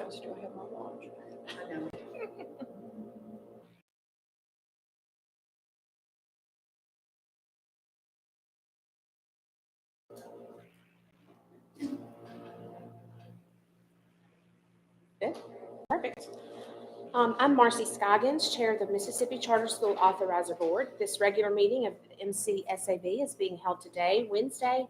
I still have my watch. I know. Good. Perfect. I'm Marcy Scoggins, Chair of the Mississippi Charter School Authorizer Board. This regular meeting of MCSAB is being held today, Wednesday,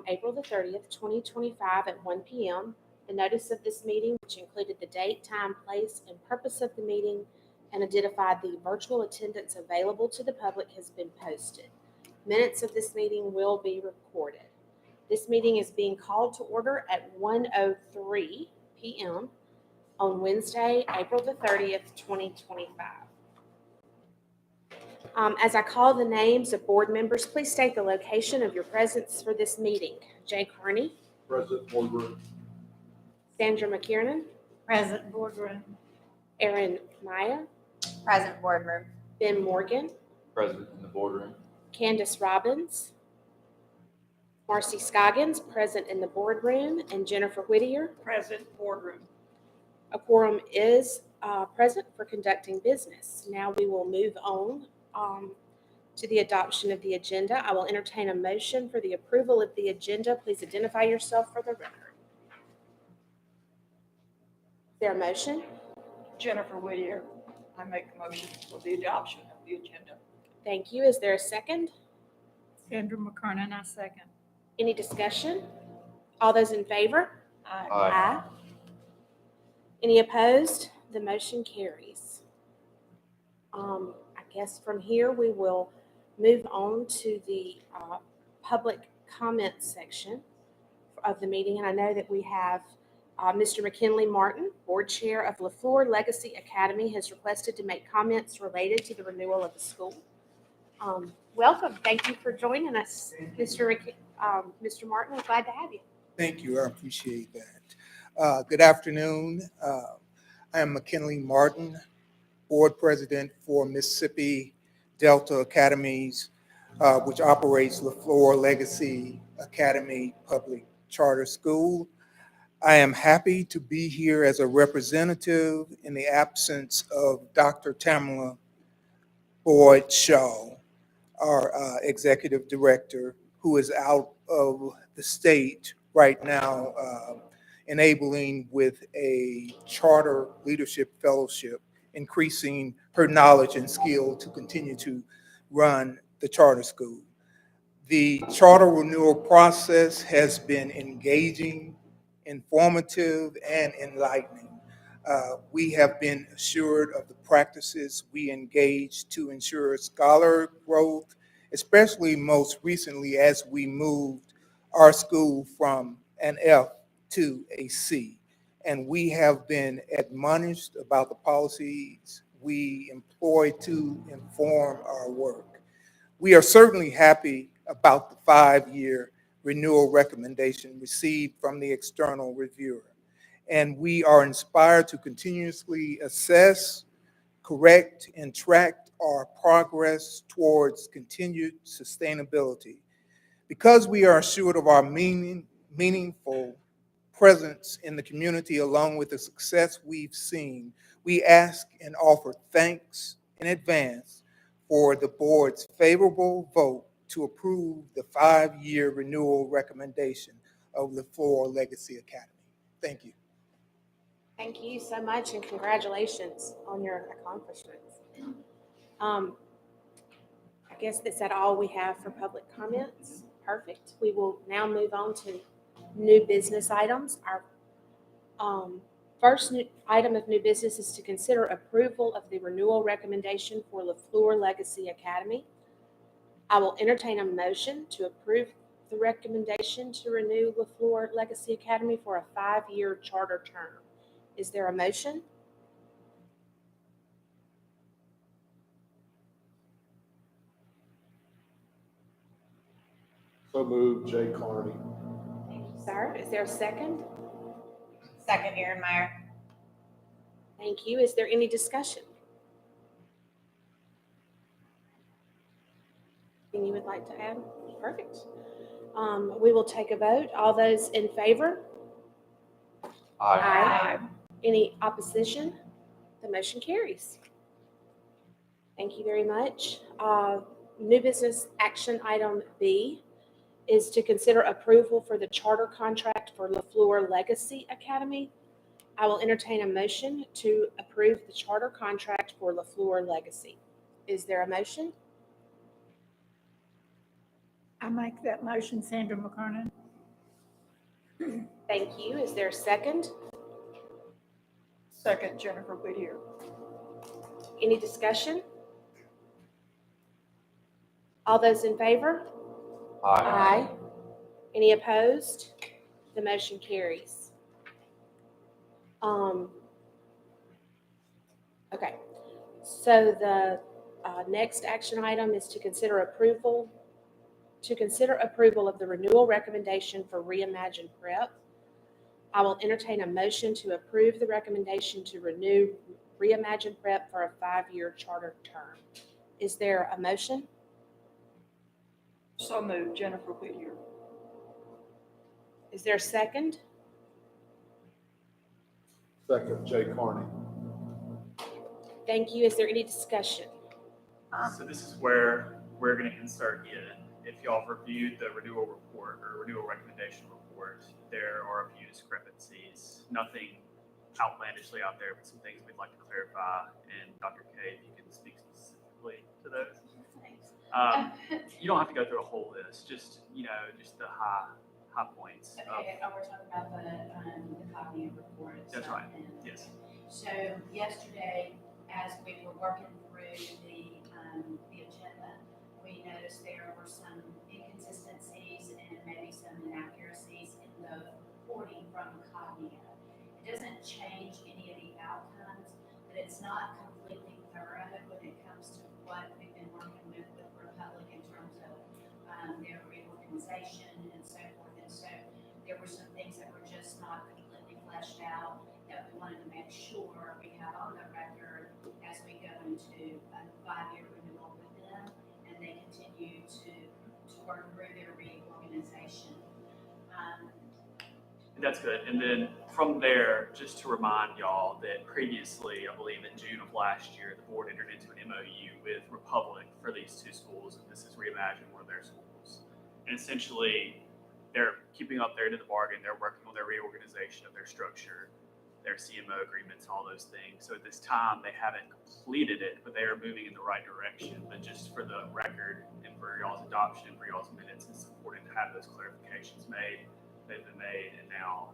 April the 30th, 2025 at 1 p.m. The notice of this meeting, which included the date, time, place, and purpose of the meeting and identified the virtual attendance available to the public, has been posted. Minutes of this meeting will be recorded. This meeting is being called to order at 1:03 p.m. on Wednesday, April the 30th, 2025. As I call the names of board members, please state the location of your presence for this meeting. Jay Carney. Present boardroom. Sandra McKiernan. Present boardroom. Erin Maya. Present boardroom. Ben Morgan. Present in the boardroom. Candace Robbins. Marcy Scoggins, present in the boardroom, and Jennifer Whittier. Present boardroom. A quorum is present for conducting business. Now we will move on to the adoption of the agenda. I will entertain a motion for the approval of the agenda. Please identify yourself for the record. Is there a motion? Jennifer Whittier. I make the motion for the adoption of the agenda. Thank you. Is there a second? Sandra McKernan, I second. Any discussion? All those in favor? Aye. Aye. Any opposed? The motion carries. I guess from here we will move on to the public comment section of the meeting. And I know that we have Mr. McKinley Martin, board chair of Lafleur Legacy Academy, has requested to make comments related to the renewal of the school. Welcome. Thank you for joining us, Mr. Martin. We're glad to have you. Thank you. I appreciate that. Good afternoon. I am McKinley Martin, board president for Mississippi Delta Academies, which operates Lafleur Legacy Academy Public Charter School. I am happy to be here as a representative in the absence of Dr. Tamala Boyd Shaw, our executive director, who is out of the state right now, enabling with a charter leadership fellowship, increasing her knowledge and skill to continue to run the charter school. The charter renewal process has been engaging, informative, and enlightening. We have been assured of the practices we engage to ensure scholar growth, especially most recently as we moved our school from an F to a C. And we have been admonished about the policies we employ to inform our work. We are certainly happy about the 5-year renewal recommendation received from the external reviewer. And we are inspired to continuously assess, correct, and track our progress towards continued sustainability. Because we are assured of our meaningful presence in the community along with the success we've seen, we ask and offer thanks in advance for the board's favorable vote to approve the 5-year renewal recommendation of Lafleur Legacy Academy. Thank you. Thank you so much, and congratulations on your accomplishments. I guess that's all we have for public comments. Perfect. We will now move on to new business items. Our first item of new business is to consider approval of the renewal recommendation for Lafleur Legacy Academy. I will entertain a motion to approve the recommendation to renew Lafleur Legacy Academy for a 5-year charter term. Is there a motion? So moved, Jay Carney. Sir, is there a second? Second, Erin Meyer. Thank you. Is there any discussion? Anything you would like to add? Perfect. We will take a vote. All those in favor? Aye. Any opposition? The motion carries. Thank you very much. New business action item B is to consider approval for the charter contract for Lafleur Legacy Academy. I will entertain a motion to approve the charter contract for Lafleur Legacy. Is there a motion? I make that motion, Sandra McKernan. Thank you. Is there a second? Second, Jennifer Whittier. Any discussion? All those in favor? Aye. Any opposed? The motion carries. Okay, so the next action item is to consider approval of the renewal recommendation for Reimagine Prep. I will entertain a motion to approve the recommendation to renew Reimagine Prep for a 5-year charter term. Is there a motion? So moved, Jennifer Whittier. Is there a second? Second, Jay Carney. Thank you. Is there any discussion? So this is where we're going to insert in. If y'all have reviewed the renewal report or renewal recommendation report, there are a few discrepancies. Nothing outlandishly out there, but some things we'd like to clarify. And Dr. K, if you can speak specifically to those. You don't have to go through a whole list, just the high points. Okay, we're talking about the cognitive reports. That's right. Yes. So yesterday, as we were working through the agenda, we noticed there were some inconsistencies and maybe some inaccuracies in the reporting from cognitive. It doesn't change any of the outcomes, but it's not completely thorough when it comes to what we've been working with Republic in terms of their reorganization and so forth. And so there were some things that were just not completely fleshed out that we wanted to make sure we have on the record as we go into a 5-year renewal with them and they continue to work through their reorganization. That's good. And then from there, just to remind y'all that previously, I believe in June of last year, the board entered into an MOU with Republic for these two schools. And this is Reimagine, one of their schools. And essentially, they're keeping up their end of the bargain. They're working on their reorganization of their structure, their CMO agreements, all those things. So at this time, they haven't completed it, but they are moving in the right direction. But just for the record and for y'all's adoption, for y'all's minutes, it's important to have those clarifications made. They've been made, and now,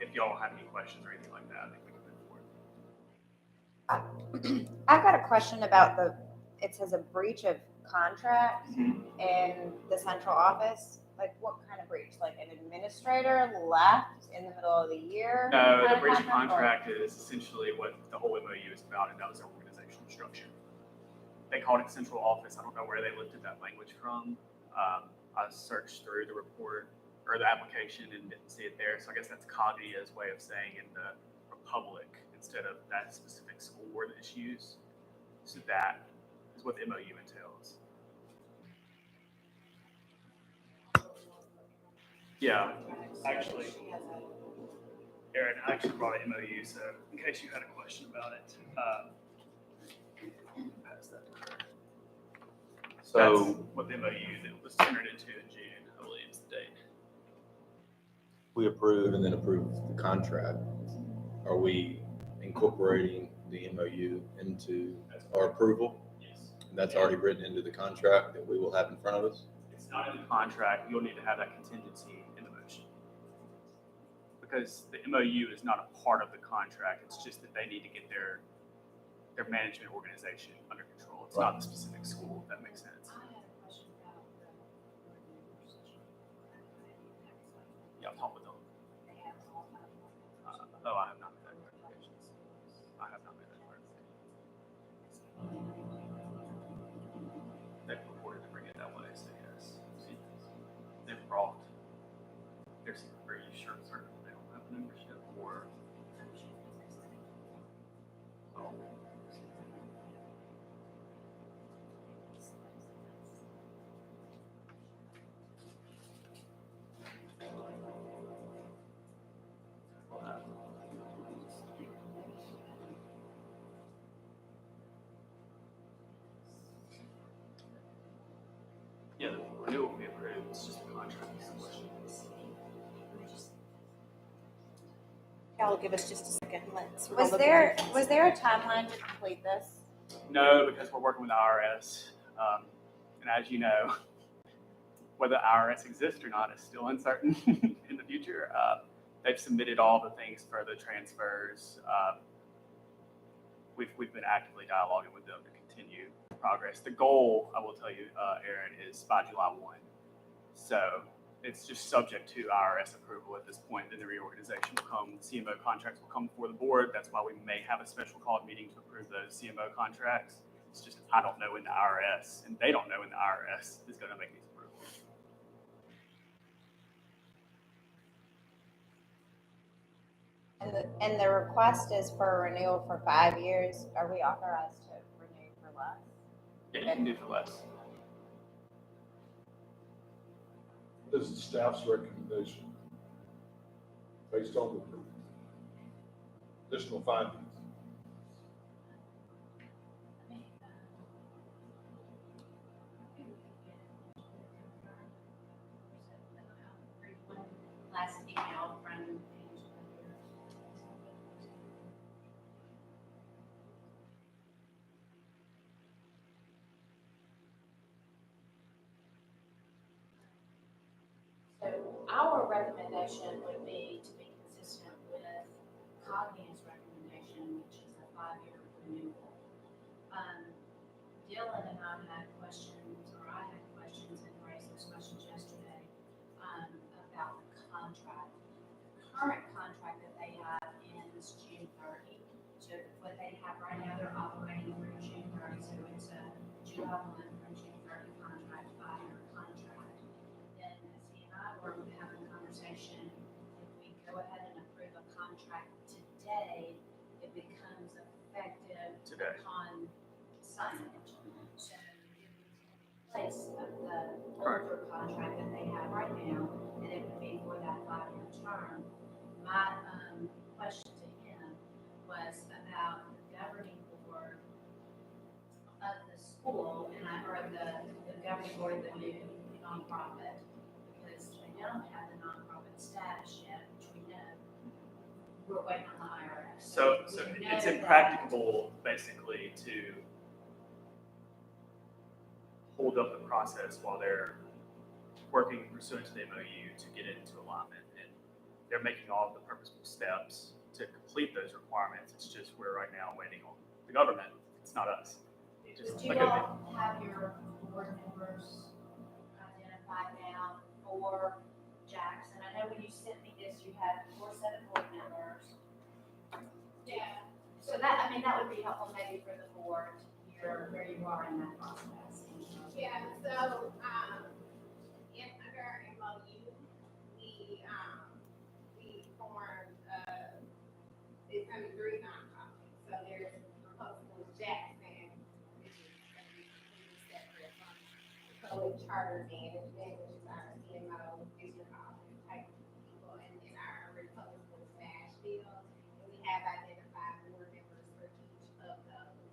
if y'all have any questions or anything like that, I think we can move forward. I've got a question about it says a breach of contract in the central office. Like what kind of breach? Like an administrator left in the middle of the year? No, kind the of breach of contract, or- contract is essentially what the whole MOU is about, and that was their organizational structure. They called it central office. I don't know where they lifted that language from. I searched through the report or the application and didn't see it there. So I guess that's Cognia's way of saying in the Republic instead of that specific school board issues. So that is what the MOU entails. Yeah, actually, Aaron, I actually brought an MOU, so in case you had a question about it, pass that to her. So, That's what the MOU that was entered into in June, I believe is the date. we approve and then approve the contract. Are we incorporating the MOU into our approval? Yes. That's already written into the contract that we will have in front of us? It's not in the contract, you'll need to have that contingency in the motion. Because the MOU is not a part of the contract, it's just that they need to get their management organization under control. It's not the specific school, if that makes sense. I had a question about the Yeah, I'll talk with them. they have all kind of. Oh, I have not made that clarification. I have not made that clarification. They've reported to bring it that way, so yes. They've brought, they're very certain they don't have membership or. Oh. y'all give us just a second. Let's. Was there a timeline to complete this? No, because we're working with the IRS. And as you know, whether IRS exists or not is still uncertain in the future. They've submitted all the things for the transfers. We've been actively dialoguing with them to continue progress. The goal, I will tell you, Aaron, is by July 1. So it's just subject to IRS approval at this point. Then the reorganization will come, CMO contracts will come before the board. That's why we may have a special called meeting to approve those CMO contracts. It's just, I don't know when the IRS, and they don't know when the IRS is going to make these approvals. And the request is for renewal for 5 years. Are we authorized to renew for less? Yeah, you can do for less. What is the staff's recommendation based on the additional findings? Last email from. So our recommendation would be to be consistent with Cogni's recommendation, which is a 5-year renewal. Dylan and I had questions, or I had questions and raised those questions yesterday, about the contract. The current contract that they have ends June 30. So what they have right now, they're operating through June 30, so it's a July 1 through June 30 contract, 5-year contract. Then as he and I were having a conversation, if we go ahead and approve a contract today, it becomes effective Today. upon signing. So it would take place of the older contract that they have right now, and it would be for that 5-year term. My question to him was about the governing board of the school, and or the governing board of the new nonprofit, because they don't have the nonprofit status yet, which we know. We're waiting on the IRS. So We it's know that- impracticable, basically, to hold up the process while they're working pursuant to the MOU to get it into alignment. And they're making all of the purposeful steps to complete those requirements. It's just we're right now waiting on the government. It's not us. Just Do like you a- all have your board members identified now for Jackson? I know when you sent me this, you had 4 set of board members. Yeah. So that, I mean, that would be helpful maybe for the board to hear where you are in that process. Yeah, so, in under MOU, we formed, it's under 3 nonprofits. So there's Proposal Jackson, which is separate from Public Charter Management, which is our CMO, district office type people, and then our Republican Nashville. And we have identified board members for each of those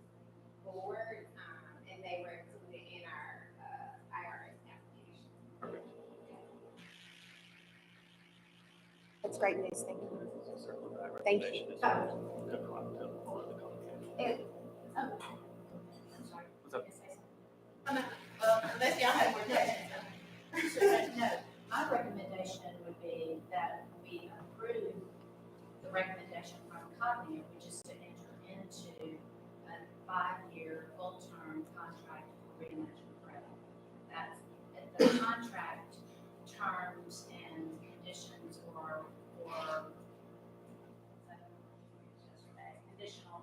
boards, and they were included in our IRS application. That's great news. Thank you. Thank you. Good luck to all of the companies. I'm sorry. What's up? Can I say something? Unless y'all have more questions. No, my recommendation would be that we approve the recommendation from Cognia, which is to enter into a 5-year full-term contract for Reimagine Prep. That's, the contract terms and conditions or conditional,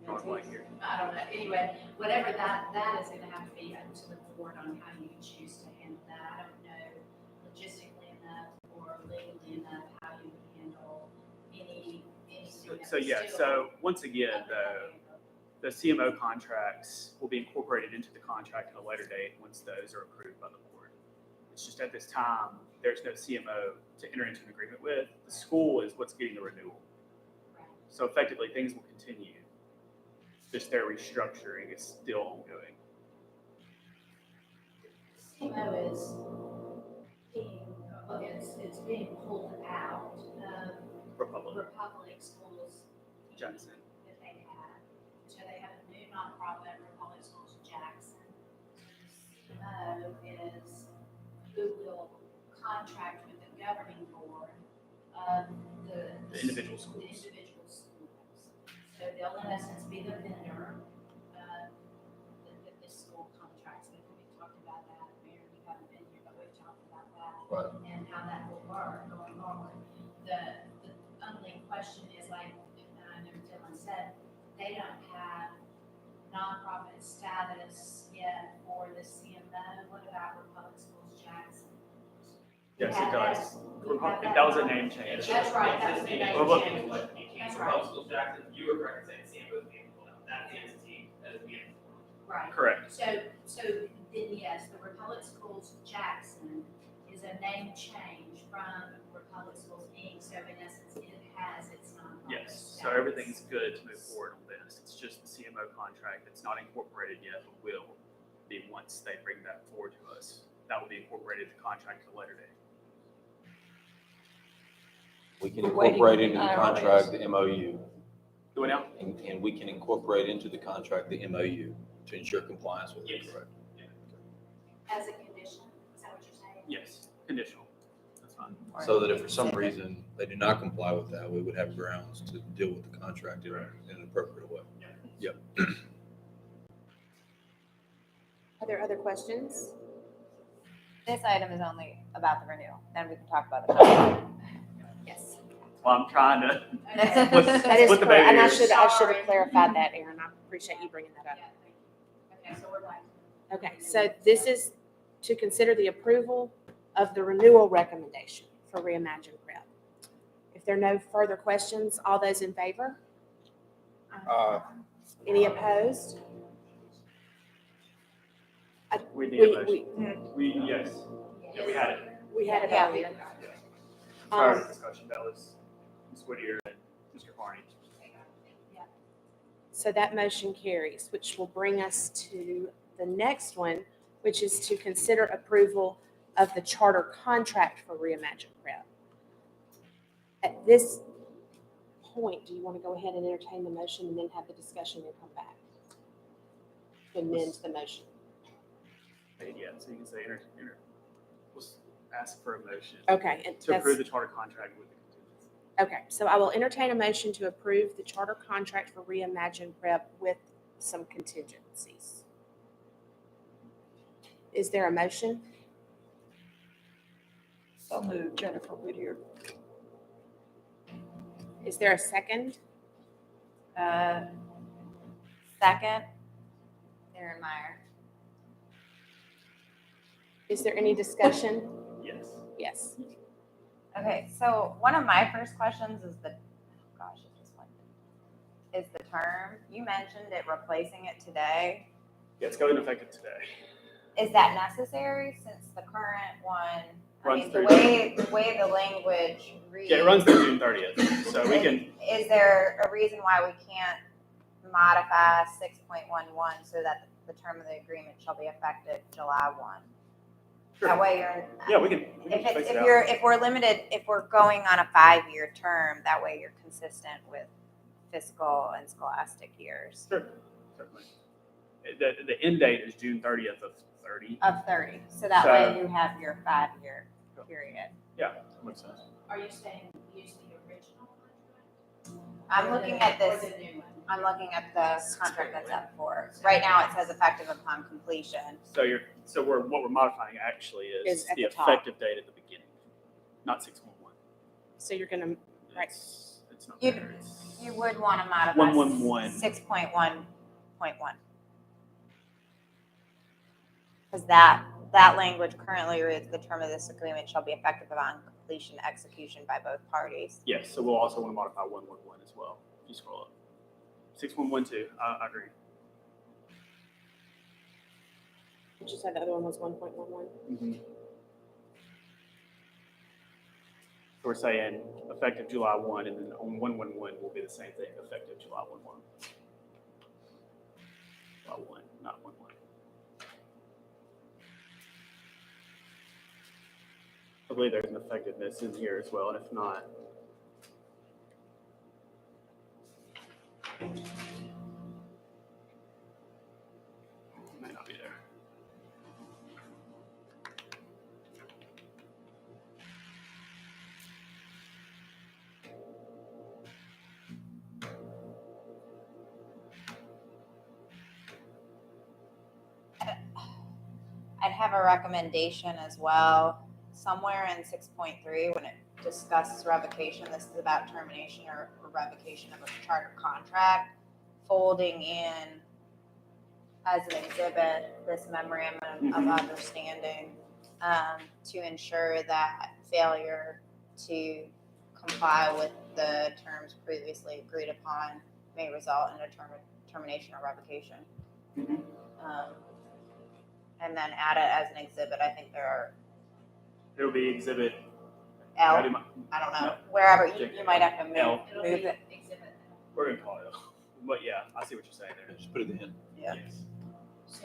Going blank here. I don't know, anyway, whatever that is gonna have to be up to the board on how you choose to handle that. I don't know logistically enough or legally enough how you would handle anything that So would yeah, still- so once again, the CMO contracts will be incorporated into the contract at a later date once those are approved by the board. It's just at this time, there's no CMO to enter into an agreement with. The school is what's getting the renewal. Right. So effectively, things will continue. Just their restructuring is still ongoing. CMO is being, well, it's being pulled out of Republic. schools Jackson. that they have. So they have a new nonprofit, Republic Schools Jackson. CMO is who will contract with the governing board of The individual schools. The individual schools. So they'll in essence be the vendor that this school contracts with. We talked about that, Mayor, you haven't been here, but we've talked about that. Right. And how that will work going forward. The only question is like, I know Dylan said, they don't have nonprofit status yet for the CMO. What about Republic Schools Jackson? Yes, it does. We have That was a name change. That's right, that was the name Well, look, change. That's right. School Jackson, you were correct in saying CMO is being pulled out. That's the entity that is being formed. Right. Correct. So then yes, the Republic Schools Jackson is a name change from Republic Schools Inc. So in essence, it has its nonprofit Yes, so status. everything's good to move forward on this. It's just the CMO contract that's not incorporated yet, but will be once they bring that forward to us. That will be incorporated in the contract at a later date. We can We're waiting incorporate on into the the contract the MOU, Do it now? and we can incorporate into the contract the MOU to ensure compliance with it, Yes. correct? As a condition, is that what you're saying? Yes, conditional. That's fine. So that if for some reason they do not comply with that, we would have grounds to deal with the contract in an appropriate way. Yep. Are there other questions? This item is only about the renewal, then we can talk about the contract. Yes. Well, I'm trying to, Okay. Split- That is split the correct, and I baby should Sorry. have clarified that, Aaron. I appreciate you bringing that up. Yeah, thank you. Okay, so we're back. Okay, so this is to consider the approval of the renewal recommendation for Reimagine Prep. If there are no further questions, all those in favor? Any opposed? we need a We, motion. Yes. Yeah, we had it. we had it Yeah. earlier. Prior to Um, discussion, that was Ms. Whittier and Mr. Carney. Yeah. So that motion carries, which will bring us to the next one, which is to consider approval of the charter contract for Reimagine Prep. At this point, do you want to go ahead and entertain the motion and then have the discussion and come back? To amend the motion. Yeah, so you can say let's ask for a motion Okay, and to approve that's, the charter contract with the contingency. okay, so I will entertain a motion to approve the charter contract for Reimagine Prep with some contingencies. Is there a motion? So moved, Jennifer Whittier. Is there a second? Second, Aaron Meyer. Is there any discussion? Yes. Yes. Okay, so one of my first questions is it just went. Is the term, you mentioned it replacing it today. Yeah, it's going effective today. Is that necessary since the current one, I Runs mean, the through- way the language reads? Yeah, it runs through June 30th, so we can, Is there a reason why we can't modify 6.11 so that the term of the agreement shall be effective July 1? That sure. way you're. Yeah, we can fix it out. If we're limited, if we're going on a 5-year term, that way you're consistent with fiscal and scholastic years Sure, certainly. The end date is June 30th of 30. of 30. So that So- way you have your 5-year period. Yeah, makes sense. Are you saying use the original contract? I'm Or looking the- at this, Or the new one? I'm looking at the contract that's up for, right now it says effective upon completion. So what we're modifying actually is Is at the the top. effective date at the beginning, not 611. So you're gonna, right. It's not You- there. It's- You would want to modify 111. 6.1.1. Because that language currently reads, the term of this agreement shall be effective upon completion execution by both parties. Yes, so we'll also want to modify 111 as well. If you scroll up. 6112, I agree. Did you say the other one was 1.11? So we're saying effective July 1, and then on 111 will be the same thing, effective July 1/1. July 1, not 1/1. I believe there's an effectiveness in here as well, and if not, May not be there. I'd have a recommendation as well, somewhere in 6.3, when it discusses revocation, this is about termination or revocation of a charter contract, folding in as an exhibit this memorandum of understanding to ensure that failure to comply with the terms previously agreed upon may result in a termination or revocation. And then add it as an exhibit. I think there are It'll be exhibit. L, How do you mind? I don't know, No. wherever, you might have to move L. It'll it. be exhibit. We're gonna call it. But yeah, I see what you're saying there. Just put it in. Yeah. Yes. So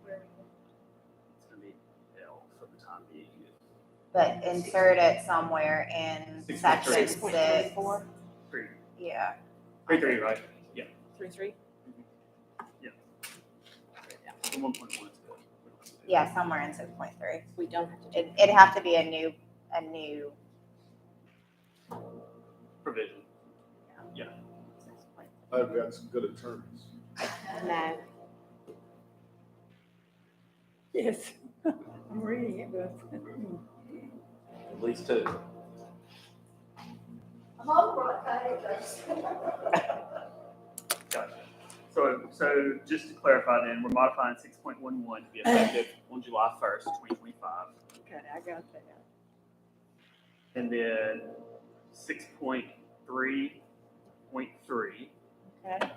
where It's gonna be L for the time being. But insert it somewhere in 6.3. section 6.34. 3. Yeah, 3, right? Yeah. 3.3. Yeah. 1.1 is good. yeah, somewhere in 6.3. We don't have to do It'd have to be a new Provision. I've got some good attorneys. no. Yes, I'm reading it, but. At least two. I'm all right, Gotcha. So just to clarify then, we're modifying 6.11 to be effective on July 1st, 2025. Okay, I got that. And then 6.3.3, Okay.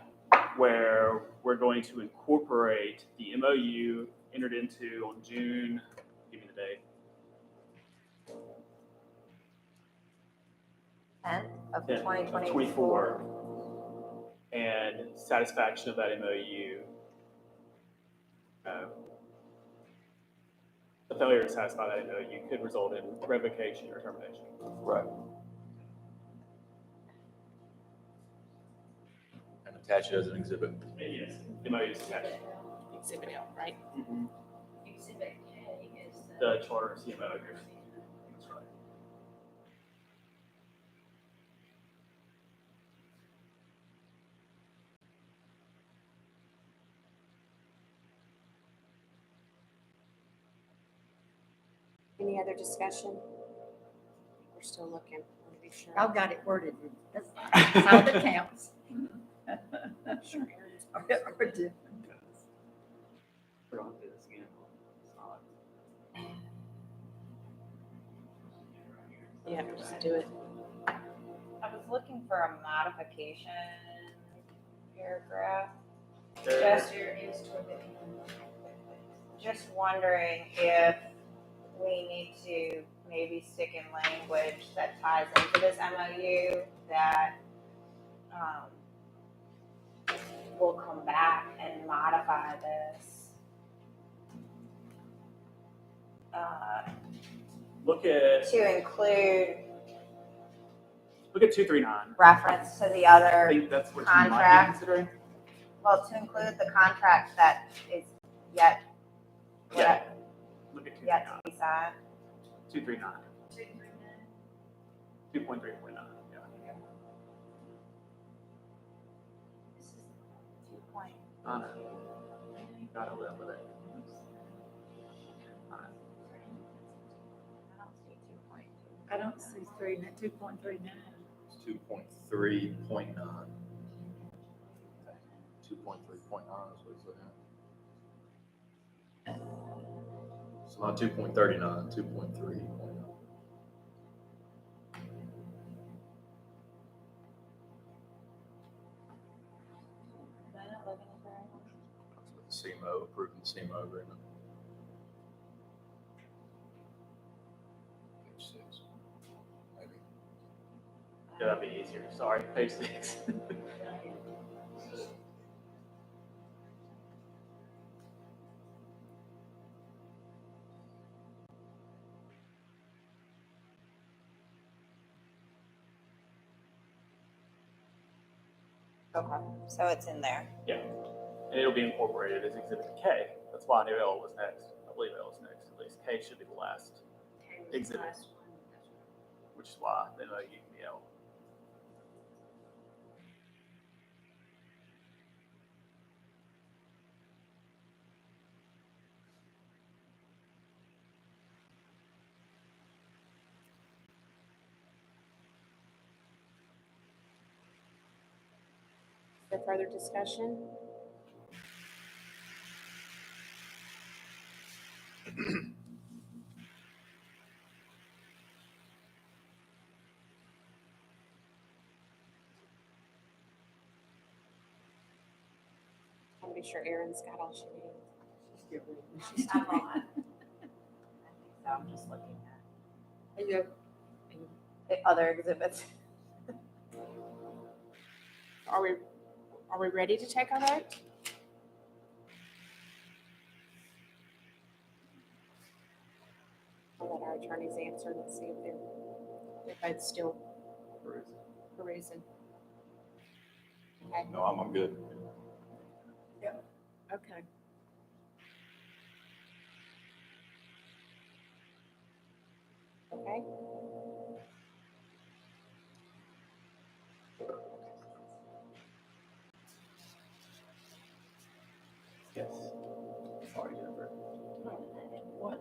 where we're going to incorporate the MOU entered into on June, give me the date, 10th of 10th of 2024. and satisfaction of that MOU. The failure to satisfy that MOU could result in revocation or termination. Right. And attach it as an exhibit. Yes, MOU is attached. Exhibit L, right? exhibit K is The charter CMO agreement. That's right. Any other discussion? We're still looking. Want to be sure. I've got it worded. That's all that counts. Sure. Or different. We're going to do this again. It's not. Yeah, just do it. I was looking for a modification paragraph. there is toward the end. Just wondering if we need to maybe stick in language that ties into this MOU that will come back and modify this. Look at To include 239. reference to the I other, think that's what you might be contract. considering. well, to include the contract that is yet, Yeah. Look at yet to be signed. 239. 2.3.9. Yeah. This is 2 point. I know. Gotta live with it. I don't see 2 point. I don't see 2.39. It's 2.3.9. 2.3.9 is what it's looking at. So not 2.39, 2.3.9. Am I not looking at the right one? That's with the CMO, approving the CMO agreement. Page 6. Maybe. Yeah, that'd be easier. Sorry, page 6. Okay. So it's in there. And it'll be incorporated as Exhibit K. That's why I knew L was next. I believe L was next. At least K should be the last, exhibit. Which is why the MOU can be L. Is there further discussion? I want to be sure Erin's got all she needs. I'm on. I think so. I'm just looking at the other exhibits. Are we ready to take our vote? I'll let our attorneys answer. Let's see if they're both still perusing. Okay. No, I'm good. Okay. Okay. Yes. Sorry, Jennifer. What?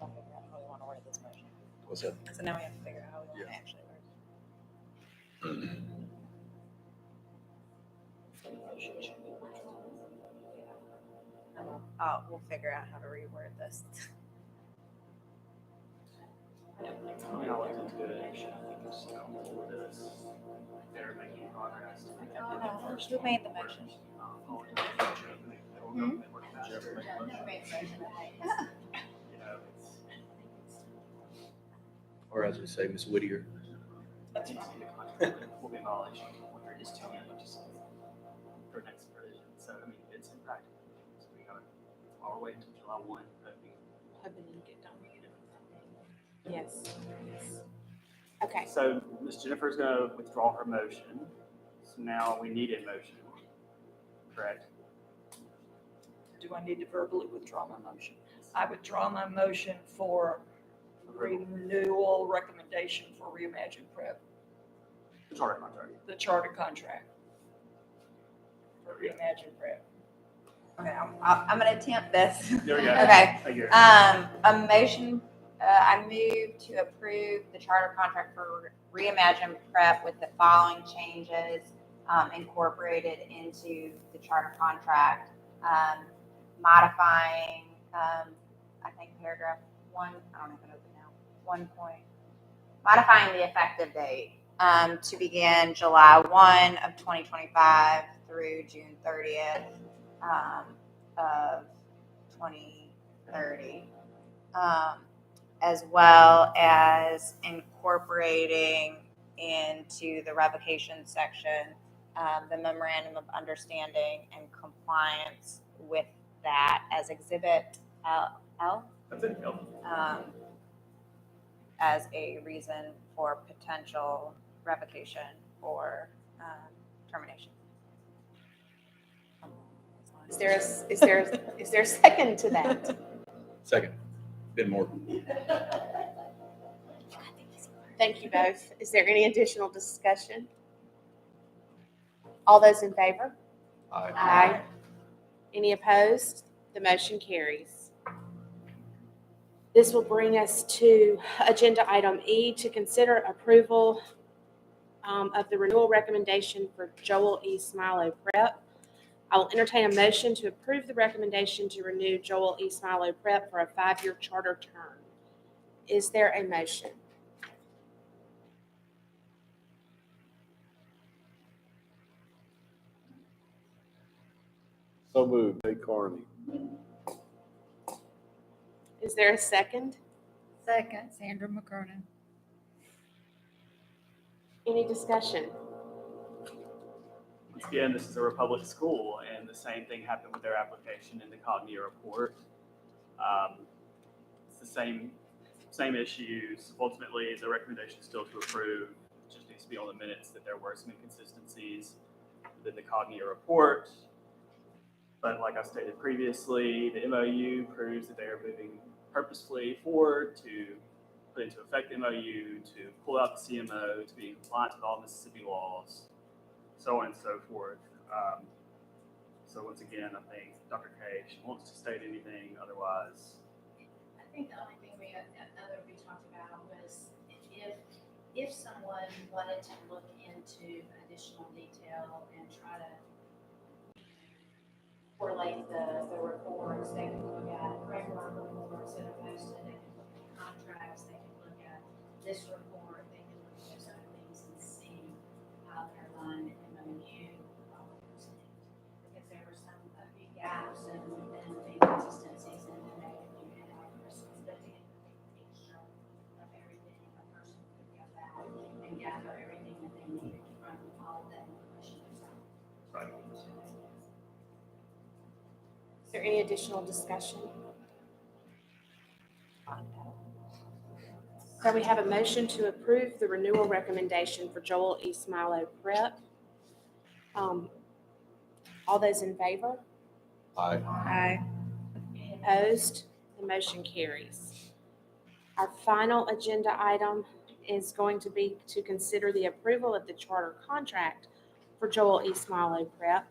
I'll figure out how we want to word this motion. What's that? So now we have to figure out how we want to actually word it. We'll figure out how to reword this. I mean, I looked into it. I think it's comfortable with this. They're making progress. Who made the motion? Or as we say, Miss Whittier. That's fine. We'll be in violation. We're just telling them to say for next version. So, I mean, it's in practice. So we got our way until July 1. Hoping you get done. Yes. Okay. So Ms. Jennifer's going to withdraw her motion. So now we need a motion, correct? Do I need to verbally withdraw my motion? I withdraw my motion for renewal recommendation for Reimagine Prep, The charter contract. the charter contract for Reimagine Prep. Okay, I'm going to attempt this. There we go. Okay. Thank you. A motion, I move to approve the charter contract for Reimagine Prep with the following changes incorporated into the charter contract. Modifying, I think paragraph 1, I don't know if it opened now, 1 point. Modifying the effective date to begin July 1 of 2025 through June 30th of 2030. As well as incorporating into the revocation section the memorandum of understanding and compliance with that as Exhibit L. That's it. Yep. As a reason for potential revocation or termination. Is there a second to that? Second. Ben Moore. Thank you both. Is there any additional discussion? All those in favor? Aye. Aye. Any opposed? The motion carries. This will bring us to agenda item E, to consider approval of the renewal recommendation for Joel E. Smilow Prep. I will entertain a motion to approve the recommendation to renew Joel E. Smilow Prep for a 5-year charter term. Is there a motion? So moved, Nate Carney. Is there a second? Second, Sandra McKernan. Any discussion? again, this is a Republic school, and the same thing happened with their application in the Cognia report. It's the same issues. Ultimately, the recommendation is still to approve. It just needs to be on the minutes that there were some inconsistencies within the Cognia report. But like I stated previously, the MOU proves that they are moving purposefully forward to put into effect the MOU, to pull out the CMO, to be in compliance with all Mississippi laws, so on and so forth. So once again, I think Dr. K, she wants to state anything, otherwise. I think the only thing we talked about was if someone wanted to look into additional detail and try to correlate the reports, they can look at framework reports that are posted, they can look at contracts, they can look at this report, they can look at those other things and see how they're aligned in MOU, all of those things. Because there were some big gaps and inconsistencies in the negative inaccuracies, but to get a big picture of everything, a person could go back and gather everything that they needed from all of that information. Right. Is there any additional discussion? So we have a motion to approve the renewal recommendation for Joel E. Smilow Prep. All those in favor? Aye. Aye. Any opposed? The motion carries. Our final agenda item is going to be to consider the approval of the charter contract for Joel E. Smilow Prep.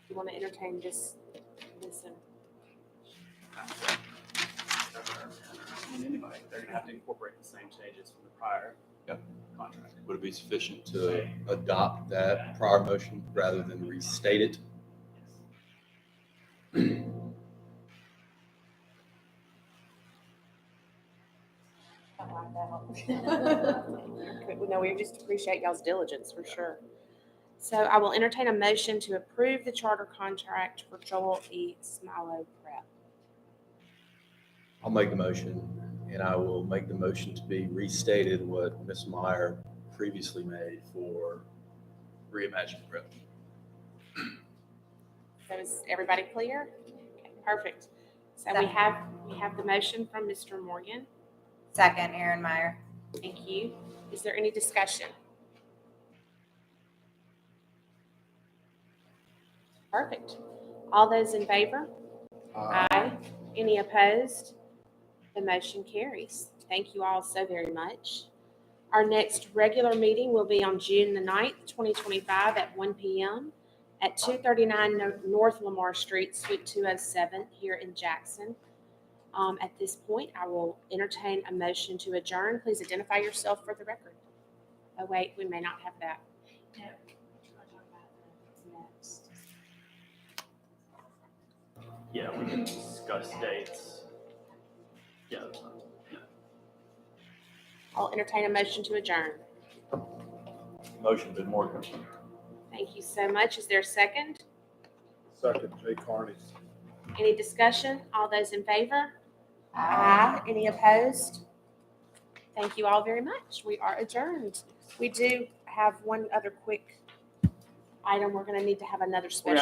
You want to entertain this? They're gonna have to incorporate the same changes from the prior Yep. contract. Would it be sufficient to adopt that prior motion rather than restate it? No, we just appreciate y'all's diligence for sure. So I will entertain a motion to approve the charter contract for Joel E. Smilow Prep. I'll make the motion, and I will make the motion to be restated what Ms. Meyer previously made for Reimagine Prep. So is everybody clear? Okay, perfect. So we have the motion from Mr. Morgan. Second, Aaron Meyer. Thank you. Is there any discussion? Perfect. All those in favor? Aye. Any opposed? The motion carries. Thank you all so very much. Our next regular meeting will be on June the 9th, 2025 at 1 p.m. at 239 North Lamar Street, Suite 207 here in Jackson. At this point, I will entertain a motion to adjourn. Please identify yourself for the record. Oh, wait, we may not have that. No, we're gonna talk about the next. Yeah, we can discuss dates. Yeah, that's fine. I'll entertain a motion to adjourn. Motion, Ben Morgan. Thank you so much. Is there a second? Second, Jay Carney. Any discussion? All those in favor? Aye. Any opposed? Thank you all very much. We are adjourned. We do have one other quick item. We're going to need to have another special.